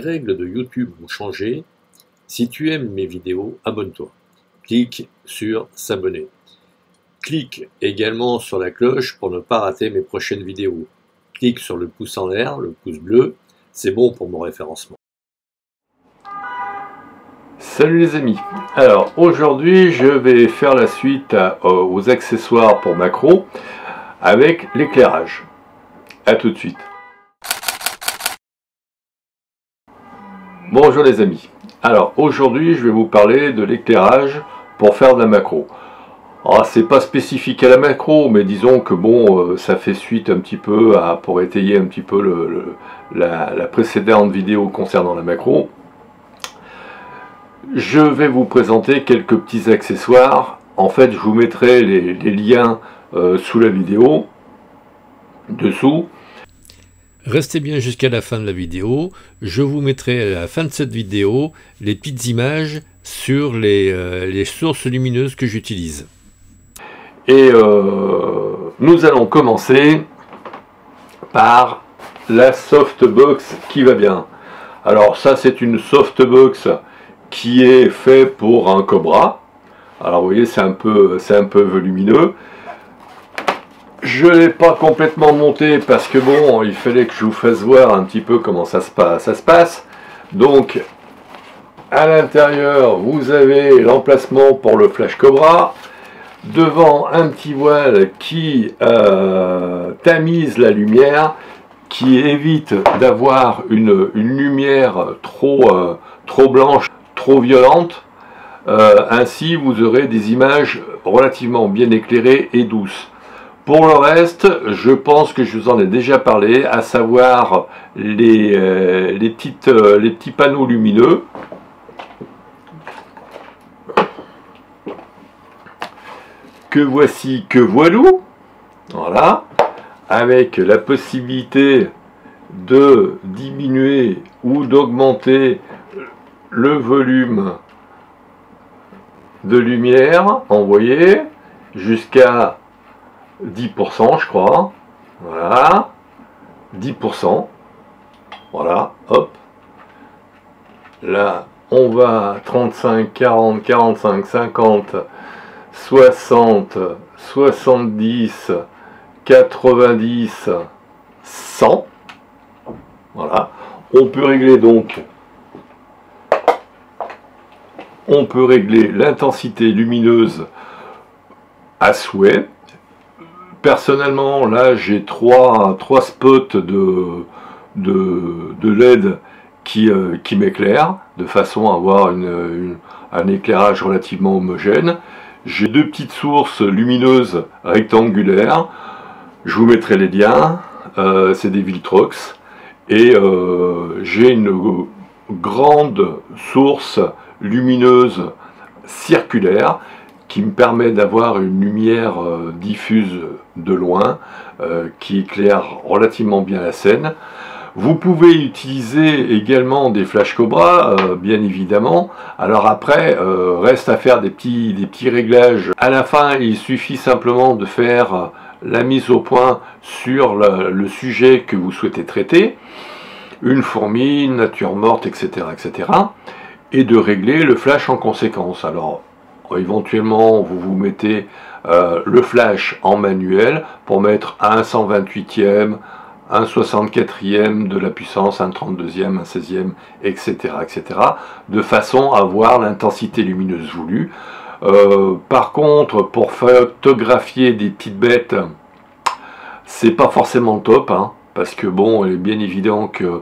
règles de YouTube ont changé. Si tu aimes mes vidéos, abonne-toi. Clique sur s'abonner. Clique également sur la cloche pour ne pas rater mes prochaines vidéos. Clique sur le pouce en l'air, le pouce bleu, c'est bon pour mon référencement. Salut les amis, alors aujourd'hui je vais faire la suite aux accessoires pour macro avec l'éclairage. A tout de suite. Bonjour les amis, alors aujourd'hui je vais vous parler de l'éclairage pour faire de la macro. Alors c'est pas spécifique à la macro, mais disons que bon, ça fait suite un petit peu pour étayer un petit peu la précédente vidéo concernant la macro. Je vais vous présenter quelques petits accessoires. En fait, je vous mettrai les liens sous la vidéo, dessous. Restez bien jusqu'à la fin de la vidéo. Je vous mettrai à la fin de cette vidéo les petites images sur les sources lumineuses que j'utilise. Et nous allons commencer par la softbox qui va bien. Alors ça, c'est une softbox qui est fait pour un Cobra. Alors vous voyez, c'est un peu volumineux. Je ne l'ai pas complètement monté parce que bon, il fallait que je vous fasse voir un petit peu comment ça se passe. Donc à l'intérieur, vous avez l'emplacement pour le flash Cobra. Devant, un petit voile qui tamise la lumière, qui évite d'avoir une lumière trop blanche, trop violente. Ainsi vous aurez des images relativement bien éclairées et douces. Pour le reste, je pense que je vous en ai déjà parlé, à savoir les petits panneaux lumineux que voici, que voilou, voilà, avec la possibilité de diminuer ou d'augmenter le volume de lumière envoyé jusqu'à 10%, je crois. Voilà, 10%. Voilà, hop. Là, on va 35, 40, 45, 50, 60, 70, 90, 100. Voilà. On peut régler donc. On peut régler l'intensité lumineuse à souhait. Personnellement, là, j'ai trois spots de LED qui m'éclairent, de façon à avoir un éclairage relativement homogène. J'ai deux petites sources lumineuses rectangulaires. Je vous mettrai les liens. C'est des Viltrox. Et j'ai une grande source lumineuse circulaire qui me permet d'avoir une lumière diffuse de loin qui éclaire relativement bien la scène. Vous pouvez utiliser également des flash Cobra, bien évidemment. Alors après, reste à faire des petits réglages. À la fin, il suffit simplement de faire la mise au point sur le sujet que vous souhaitez traiter. Une fourmi, une nature morte, etc., etc. Et de régler le flash en conséquence. Alors, éventuellement, vous mettez le flash en manuel pour mettre un 128e, un 64e de la puissance, un 32e, un 16e, etc., etc., de façon à avoir l'intensité lumineuse voulue. Par contre, pour photographier des petites bêtes, c'est pas forcément top, hein, parce que bon, il est bien évident que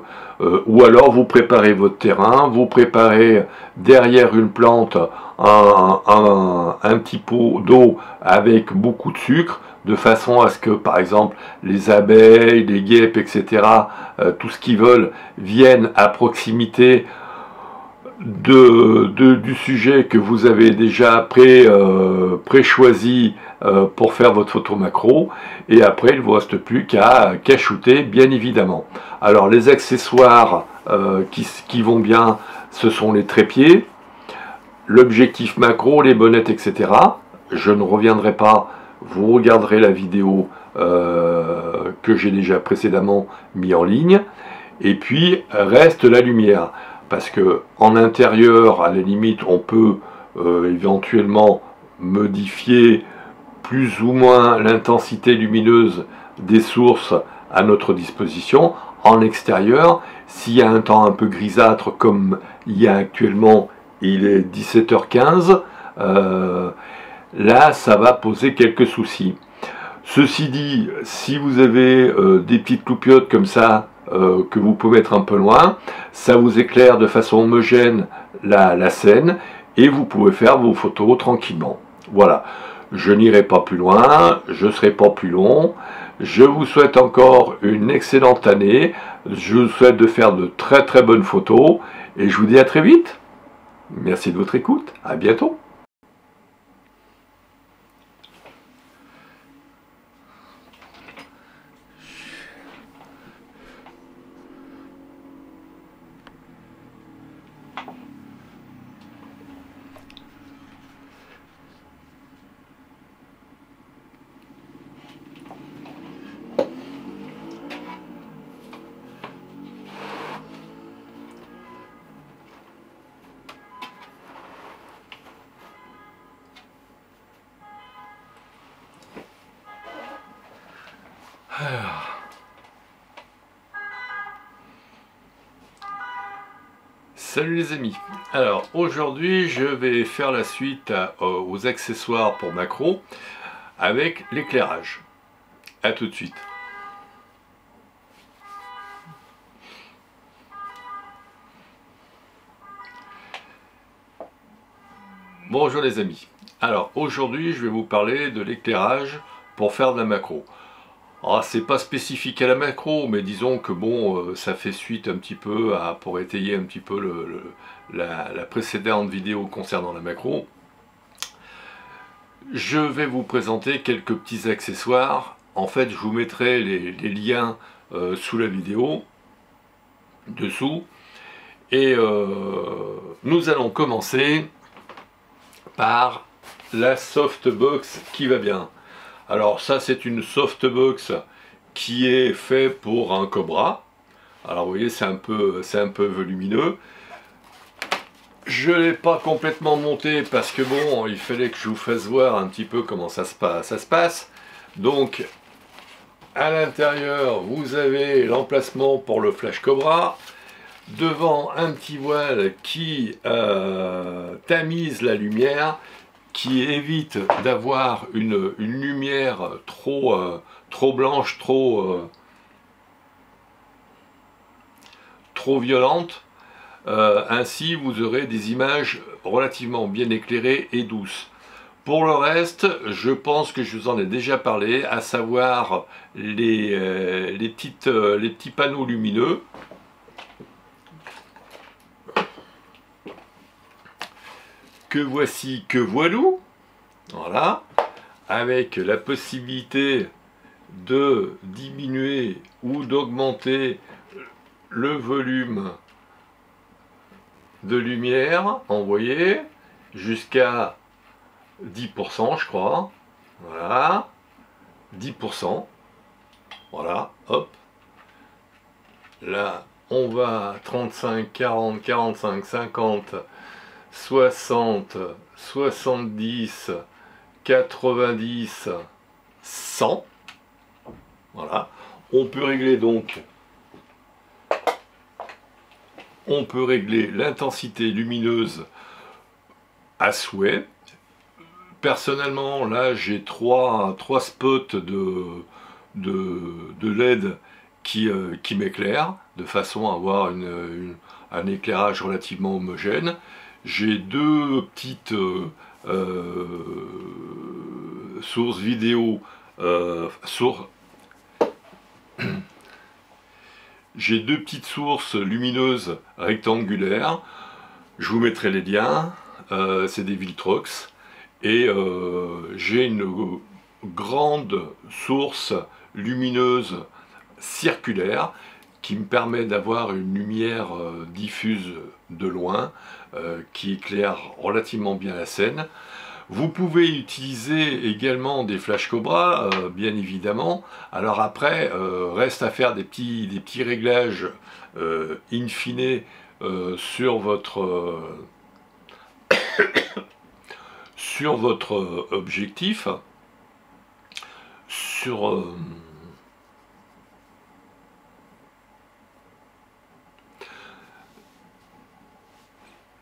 ou alors vous préparez votre terrain, vous préparez derrière une plante un petit pot d'eau avec beaucoup de sucre, de façon à ce que par exemple les abeilles, les guêpes, etc., tout ce qu'ils veulent viennent à proximité du sujet que vous avez déjà pré-choisi pour faire votre photo macro, et après il ne vous reste plus qu'à shooter, bien évidemment. Alors les accessoires qui vont bien, ce sont les trépieds, l'objectif macro, les bonnettes, etc. Je ne reviendrai pas, vous regarderez la vidéo que j'ai déjà précédemment mis en ligne. et puis reste la lumière. Parce que en intérieur, à la limite, on peut éventuellement modifier plus ou moins l'intensité lumineuse des sources à notre disposition. En extérieur, s'il y a un temps un peu grisâtre comme il y a actuellement, il est 17h15, là ça va poser quelques soucis. Ceci dit, si vous avez des petites loupiottes comme ça que vous pouvez mettre un peu loin, ça vous éclaire de façon homogène la scène et vous pouvez faire vos photos tranquillement. Voilà, je n'irai pas plus loin, je ne serai pas plus long. Je vous souhaite encore une excellente année, je vous souhaite de faire de très très bonnes photos et je vous dis à très vite. Merci de votre écoute, à bientôt. Salut les amis, alors aujourd'hui je vais faire la suite aux accessoires pour macro avec l'éclairage. A tout de suite. Bonjour les amis, alors aujourd'hui je vais vous parler de l'éclairage pour faire de la macro. Ah, c'est pas spécifique à la macro, mais disons que bon, ça fait suite un petit peu pour étayer un petit peu la précédente vidéo concernant la macro. Je vais vous présenter quelques petits accessoires. En fait, je vous mettrai les liens sous la vidéo, dessous. Et nous allons commencer par la softbox qui va bien. Alors ça c'est une softbox qui est fait pour un Cobra. Alors vous voyez c'est un peu volumineux. Je ne l'ai pas complètement monté parce que bon il fallait que je vous fasse voir un petit peu comment ça se passe. Donc à l'intérieur vous avez l'emplacement pour le flash Cobra. Devant un petit voile qui tamise la lumière, qui évite d'avoir une lumière trop blanche, trop violente. Ainsi, vous aurez des images relativement bien éclairées et douces. Pour le reste, je pense que je vous en ai déjà parlé, à savoir les petits panneaux lumineux. Que voici, que voilou, voilà, avec la possibilité de diminuer ou d'augmenter le volume de lumière envoyé jusqu'à 10%, je crois, voilà, 10%, voilà, hop, là on va 35, 40, 45, 50, 60, 70, 90, 100. Voilà. On peut régler donc, l'intensité lumineuse à souhait. Personnellement, là, j'ai trois spots de LED qui m'éclairent, de façon à avoir un éclairage relativement homogène. J'ai deux petites sources vidéo, j'ai deux petites sources lumineuses rectangulaires. Je vous mettrai les liens, c'est des Viltrox. Et j'ai une grande source lumineuse circulaire qui me permet d'avoir une lumière diffuse de loin, qui éclaire relativement bien la scène. Vous pouvez utiliser également des flash Cobra, bien évidemment. Alors après, reste à faire des petits réglages in fine sur votre objectif.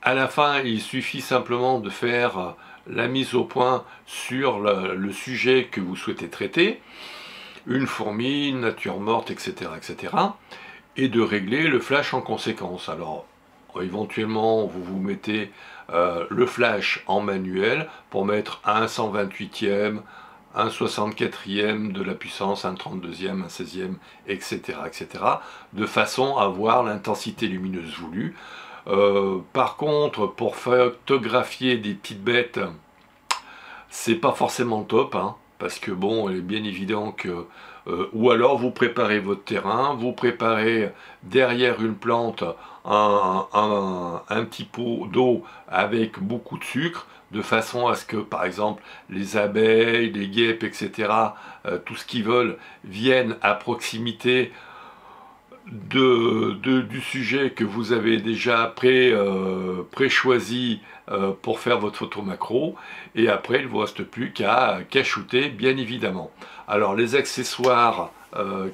À la fin, il suffit simplement de faire la mise au point sur le sujet que vous souhaitez traiter, une fourmi, une nature morte, etc., etc., et de régler le flash en conséquence. Alors, éventuellement, vous mettez le flash en manuel pour mettre un 128e, un 64e de la puissance, un 32e, un 16e, etc., etc., de façon à avoir l'intensité lumineuse voulue. Par contre, pour photographier des petites bêtes, c'est pas forcément top, hein, parce que bon, il est bien évident que ou alors vous préparez votre terrain, vous préparez derrière une plante un petit pot d'eau avec beaucoup de sucre, de façon à ce que, par exemple, les abeilles, les guêpes, etc., tout ce qu'ils veulent, viennent à proximité du sujet que vous avez déjà pré-choisi pour faire votre photo macro, et après il ne vous reste plus qu'à shooter, bien évidemment. Alors les accessoires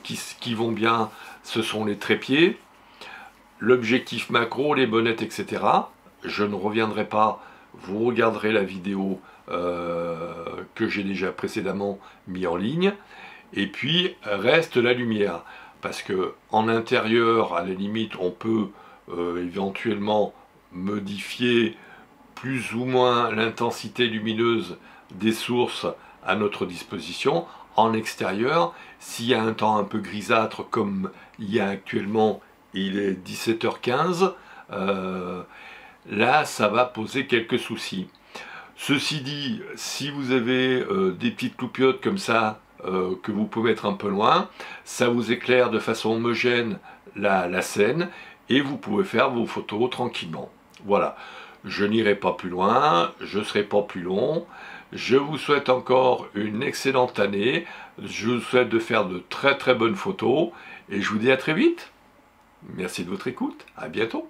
qui vont bien, ce sont les trépieds, l'objectif macro, les bonnettes, etc. Je ne reviendrai pas, vous regarderez la vidéo que j'ai déjà précédemment mis en ligne, et puis reste la lumière. Parce que en intérieur, à la limite, on peut éventuellement modifier plus ou moins l'intensité lumineuse des sources à notre disposition. En extérieur, s'il y a un temps un peu grisâtre comme il y a actuellement, il est 17h15, là ça va poser quelques soucis. Ceci dit, si vous avez des petites loupiottes comme ça, que vous pouvez mettre un peu loin, ça vous éclaire de façon homogène la scène, et vous pouvez faire vos photos tranquillement. Voilà, je n'irai pas plus loin, je ne serai pas plus long, je vous souhaite encore une excellente année, je vous souhaite de faire de très très bonnes photos, et je vous dis à très vite. Merci de votre écoute, à bientôt.